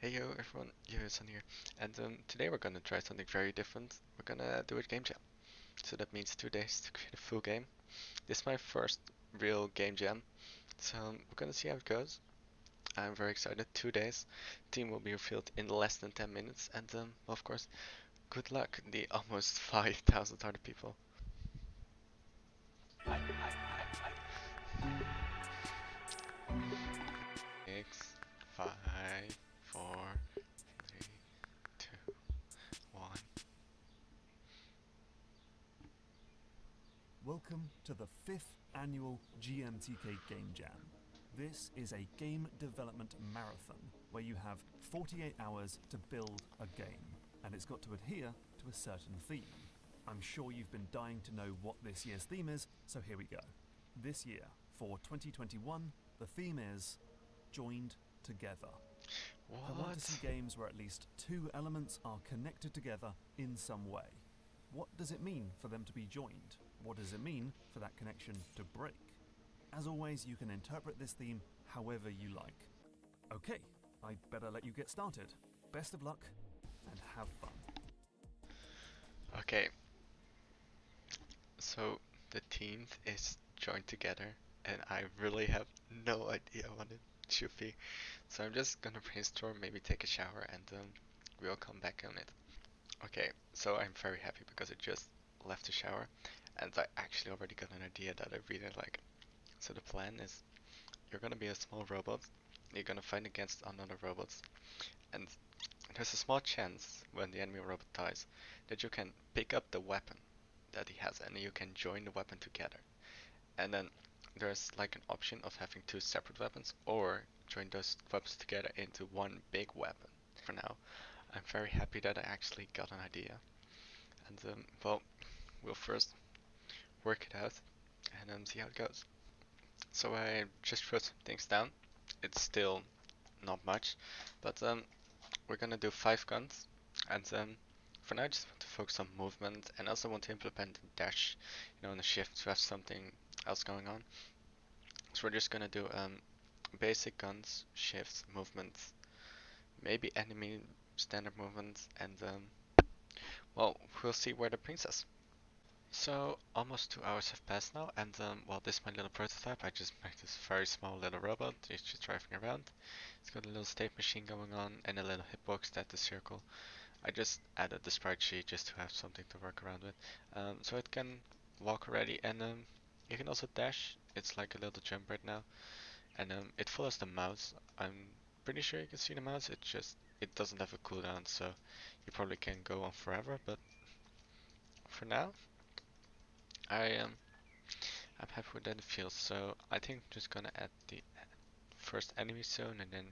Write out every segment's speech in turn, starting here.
Hey yo everyone, Son here, and today we're gonna try something very different. We're gonna do a game jam. So that means 2 days to create a full game. This is my first real game jam, so we're gonna see how it goes. I'm very excited. 2 days. Team will be revealed in less than 10 minutes, and of course, good luck, the almost 5,000 other people. 6, 5, 4, 3, 2, 1. Welcome to the 5th annual GMTK Game Jam. This is a game development marathon where you have 48 hours to build a game, and it's got to adhere to a certain theme. I'm sure you've been dying to know what this year's theme is, so here we go. This year, for 2021, the theme is Joined Together. I want to see games where at least two elements are connected together in some way. What does it mean for them to be joined? What does it mean for that connection to break? As always, you can interpret this theme however you like. Okay, I'd better let you get started. Best of luck, and have fun. Okay, so the team is joined together, and I really have no idea what it should be. So I'm just gonna brainstorm, maybe take a shower, and we'll come back on it. Okay, so I'm very happy because I just left the shower, and I actually already got an idea that I really like. So the plan is, you're gonna be a small robot, you're gonna fight against another robot, and there's a small chance when the enemy robot dies that you can pick up the weapon that he has and you can join the weapon together. And then there's like an option of having two separate weapons or join those weapons together into one big weapon. For now, I'm very happy that I actually got an idea. And well, we'll first work it out and see how it goes. So I just wrote some things down. It's still not much, but we're gonna do 5 guns, and for now I just want to focus on movement, and also want to implement the dash, and the shift to have something else going on. So we're just gonna do basic guns, shifts, movements, maybe enemy standard movements, and well, we'll see where that brings us. So almost 2 hours have passed now, and well, this is my little prototype. I just made this very small little robot. It's just driving around. It's got a little state machine going on and a little hitbox that's a circle. I just added the sprite sheet just to have something to work around with. So it can walk already, and you can also dash. It's like a little jump right now, and it follows the mouse. I'm pretty sure you can see the mouse. It doesn't have a cooldown, so you probably can go on forever. But for now, I'm happy with that it feels. So I think I'm just gonna add the first enemy zone, and then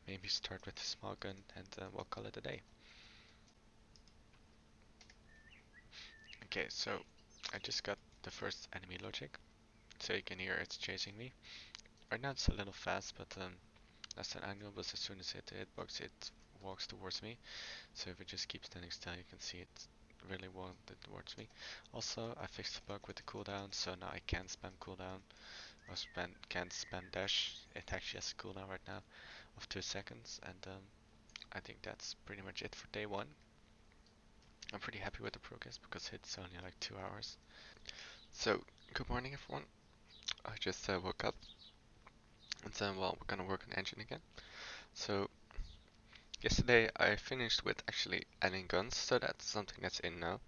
maybe start with the small gun, and we'll call it a day. Okay, so I just got the first enemy logic, so you can hear it's chasing me. Right now it's a little fast, but that's an angle, but as soon as it hit the hitbox, it walks towards me. So if it just keeps standing still, you can see it really wanted towards me. Also, I fixed the bug with the cooldown, so now I can spam cooldown, or can't spam dash. It actually has a cooldown right now of 2 seconds, and I think that's pretty much it for day 1. I'm pretty happy with the progress because it's only like 2 hours. So, good morning everyone. I just woke up, and then well, we're gonna work on engine again. So yesterday I finished with actually adding guns, so that's something that's in now.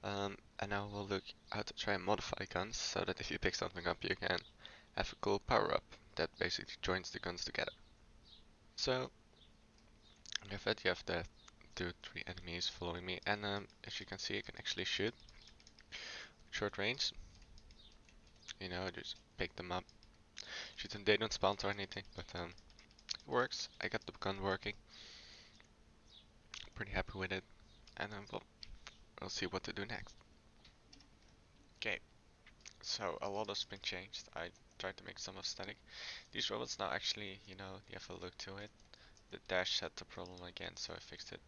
And now we'll look how to try and modify guns so that if you pick something up you can have a cool power up that basically joins the guns together. So with that you have the 2-3 enemies following me, and as you can see, you can actually shoot short range. Just pick them up, shoot them. They don't spawn or anything, but it works. I got the gun working. Pretty happy with it, and we'll see what to do next. Okay, so a lot has been changed. I tried to make some of static. These robots now actually, you have a look to it. The dash had the problem again, so I fixed it.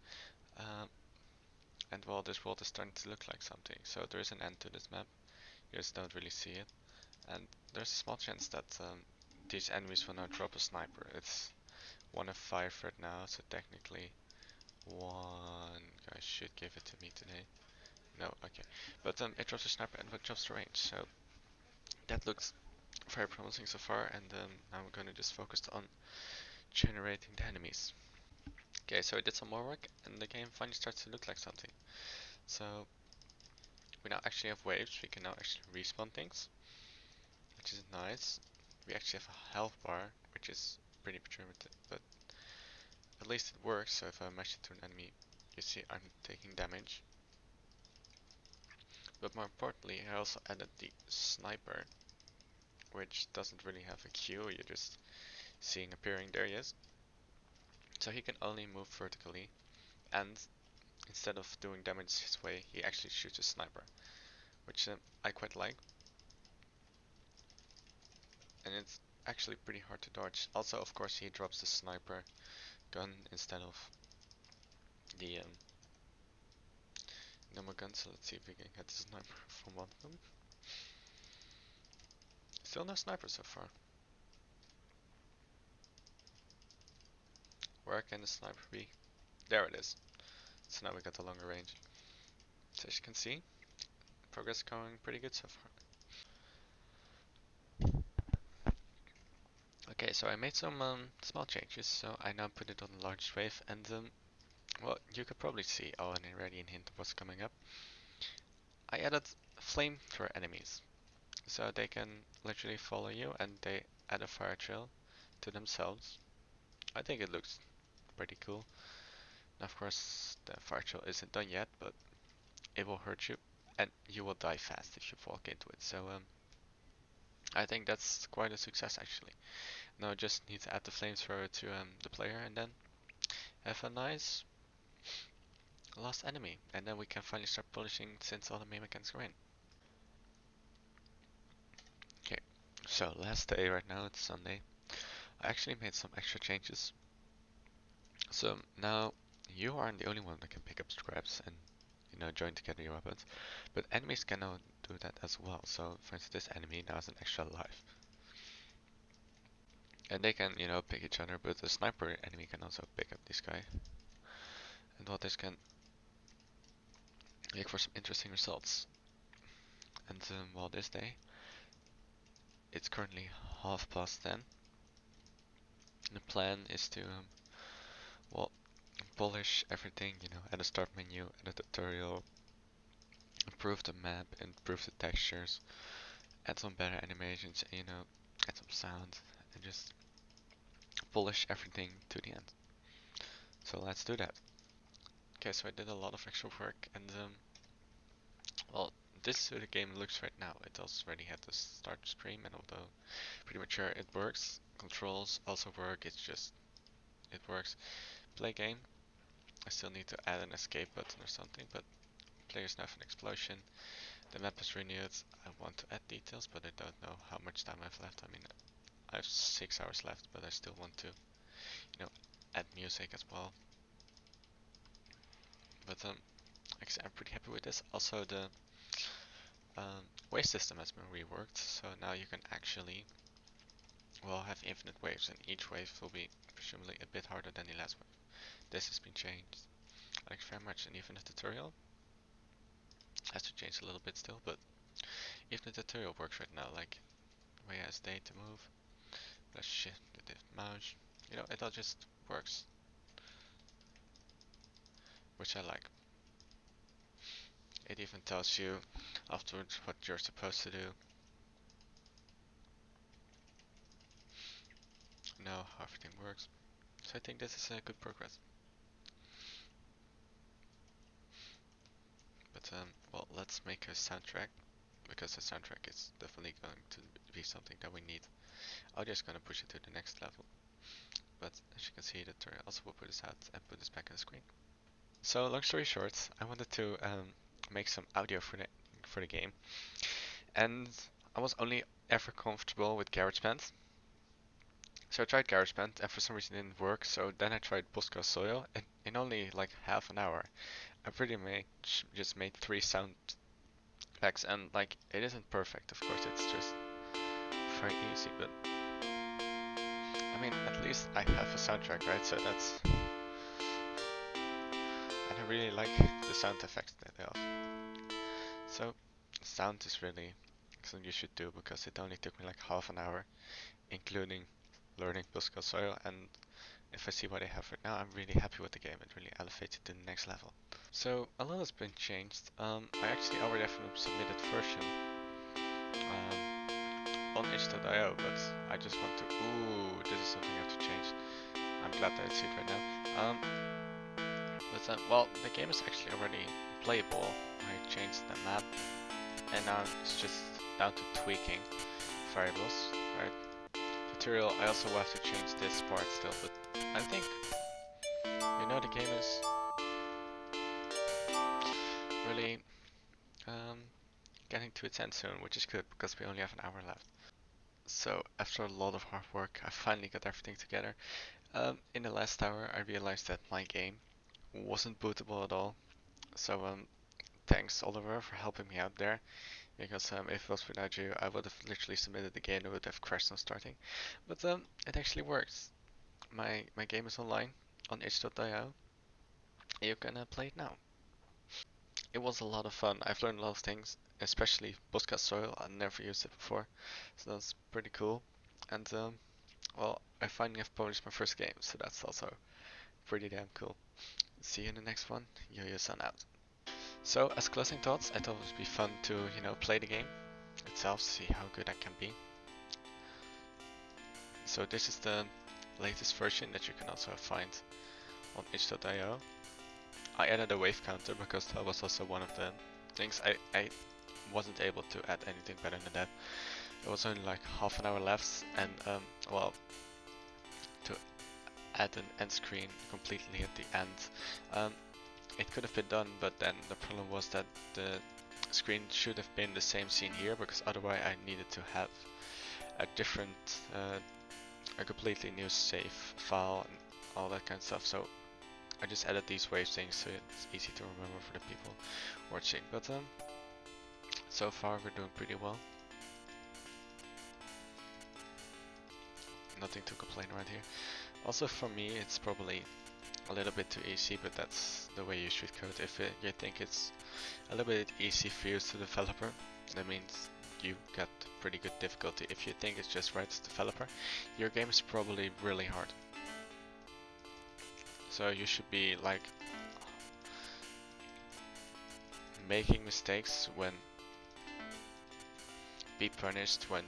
And well, this world is starting to look like something. So there is an end to this map. You just don't really see it. And there's a small chance that these enemies will now drop a sniper. It's one of 5 right now, so technically one guy should give it to me today. No, okay. But it drops a sniper and it drops the range, so that looks very promising so far, and now we're gonna just focus on generating the enemies. Okay, so I did some more work, and the game finally starts to look like something. So we now actually have waves, we can now actually respawn things, which is nice. We actually have a health bar, which is pretty primitive, but at least it works. So if I mash it to an enemy, you see I'm taking damage. But more importantly, I also added the sniper, which doesn't really have a queue, you're just seeing appearing, there he is. So he can only move vertically, and instead of doing damage his way, he actually shoots a sniper, which I quite like. And it's actually pretty hard to dodge. Also, of course, he drops the sniper gun instead of the normal gun, so let's see if we can get the sniper from one of them. Still no sniper so far. Where can the sniper be? There it is. So now we got the longer range. So as you can see, progress going pretty good so far. Okay, so I made some small changes. So I now put it on the largest wave, and well, you could probably see already a hint of what's coming up. I added flamethrower enemies, so they can literally follow you, and they add a fire trail to themselves. I think it looks pretty cool. Now, of course, the fire trail isn't done yet, but it will hurt you, and you will die fast if you walk into it. So I think that's quite a success actually. Now I just need to add the flamethrower to the player, and then have a nice last enemy, and then we can finally start polishing since all the main mechanics are in. Okay, so last day right now, it's Sunday. I actually made some extra changes. So now you aren't the only one that can pick up scraps and join together your weapons, but enemies can now do that as well. So for instance, this enemy now has an extra life, and they can pick each other, but the sniper enemy can also pick up this guy, and what this can make for some interesting results. And well, this day it's currently 10:30. The plan is to well, polish everything, at the start menu, at the tutorial, improve the map, improve the textures, add some better animations, and, add some sound, and just polish everything to the end. So let's do that. Okay, so I did a lot of extra work, and well, this is how the game looks right now. It already had the start screen, and although pretty mature, it works. Controls also work. It works. Play game. I still need to add an escape button or something, but players now have an explosion. The map is renewed. I want to add details, but I don't know how much time I have left. I mean, I have 6 hours left, but I still want to, add music as well. But actually, I'm pretty happy with this. Also, the wave system has been reworked, so now you can actually, well, have infinite waves, and each wave will be presumably a bit harder than the last wave. This has been changed. Thanks very much, and even the tutorial has to change a little bit still, but even the tutorial works right now. Like, where has day to move? Let's shift the mouse. It all just works, which I like. It even tells you afterwards what you're supposed to do. Know how everything works. So I think this is a good progress. But well, let's make a soundtrack, because the soundtrack is definitely going to be something that we need. I'm just gonna push it to the next level. But as you can see, the tutorial also will put this out and put this back on the screen. So long story short, I wanted to make some audio for the game, and I was only ever comfortable with GarageBand. So I tried GarageBand, and for some reason it didn't work. So then I tried Postgres Soil, and in only like half an hour, I pretty much just made 3 sound tracks, and like it isn't perfect. Of course, it's just very easy, but I mean, at least I have a soundtrack, right? So that's, and I really like the sound effects that they have. So, sound is really something you should do because it only took me like half an hour, including learning Busca Soil. And if I see what I have right now, I'm really happy with the game. It really elevates it to the next level. So a lot has been changed. I actually already have a submitted version on itch.io, but I just want to. Ooh, this is something I have to change. I'm glad that I see it right now. Well, the game is actually already playable. I changed the map, and now it's just down to tweaking variables, right? Tutorial, I also will have to change this part still, but I think, the game is really um, getting to its end soon, which is good because we only have an hour left. So after a lot of hard work, I finally got everything together. In the last hour, I realized that my game wasn't bootable at all. So thanks Oliver for helping me out there, because if it was without you, I would have literally submitted the game and it would have crashed on starting. But it actually works. My game is online on itch.io. You can play it now. It was a lot of fun. I've learned a lot of things, especially Bosca soil. I never used it before, so that's pretty cool. And well, I finally have published my first game, so that's also pretty damn cool. See you in the next one. Yo-Yo Sun out. So, as closing thoughts, I thought it would be fun to, play the game itself, see how good I can be. So this is the latest version that you can also find on itch.io. I added a wave counter because that was also one of the things I wasn't able to add anything better than that. It was only like half an hour left, and well, to add an end screen completely at the end, um, it could have been done, but then the problem was that the screen should have been the same scene here, because otherwise I needed to have a different, a completely new save file and all that kind of stuff. So I just added these wave things so it's easy to remember for the people watching. But so far we're doing pretty well. Nothing to complain around here. Also for me it's probably a little bit too easy, but that's the way you should code. If you think it's a little bit easy for you as a developer, that means you got pretty good difficulty. If you think it's just right as a developer, your game is probably really hard. So you should be like making mistakes when be punished when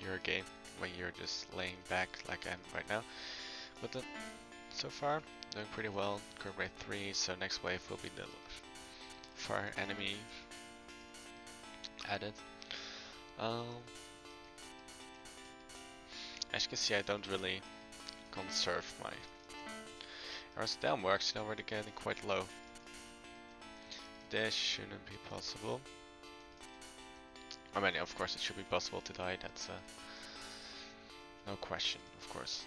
you're a game, when you're just laying back like I'm right now. But so far, doing pretty well. Current rate 3, so next wave will be the fire enemy added. As you can see, I don't really conserve my arrows. Damn, we're actually already getting quite low. This shouldn't be possible. I mean, of course it should be possible to die, that's no question, of course.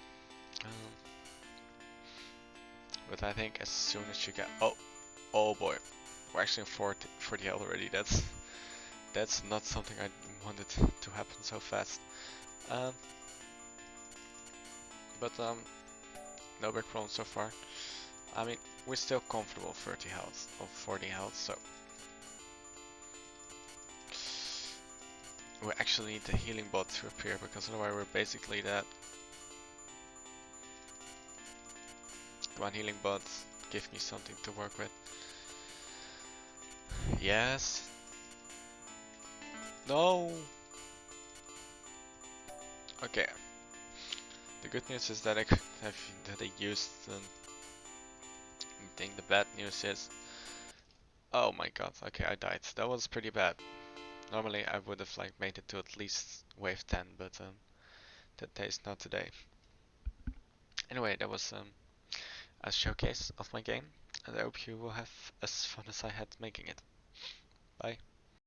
But I think as soon as you get... Oh boy. We're actually in 40 health already, that's not something I wanted to happen so fast. But no big problem so far. I mean, we're still comfortable 30 health or 40 health, so we actually need the healing bot to appear, because otherwise we're basically dead. Come on, healing bot, give me something to work with. Yes. No. Okay. The good news is that I could have that I used thing. The bad news is, oh my god. Okay, I died. That was pretty bad. Normally I would have like made it to at least wave 10, but that day is not today. Anyway, that was a showcase of my game, and I hope you will have as fun as I had making it. Bye.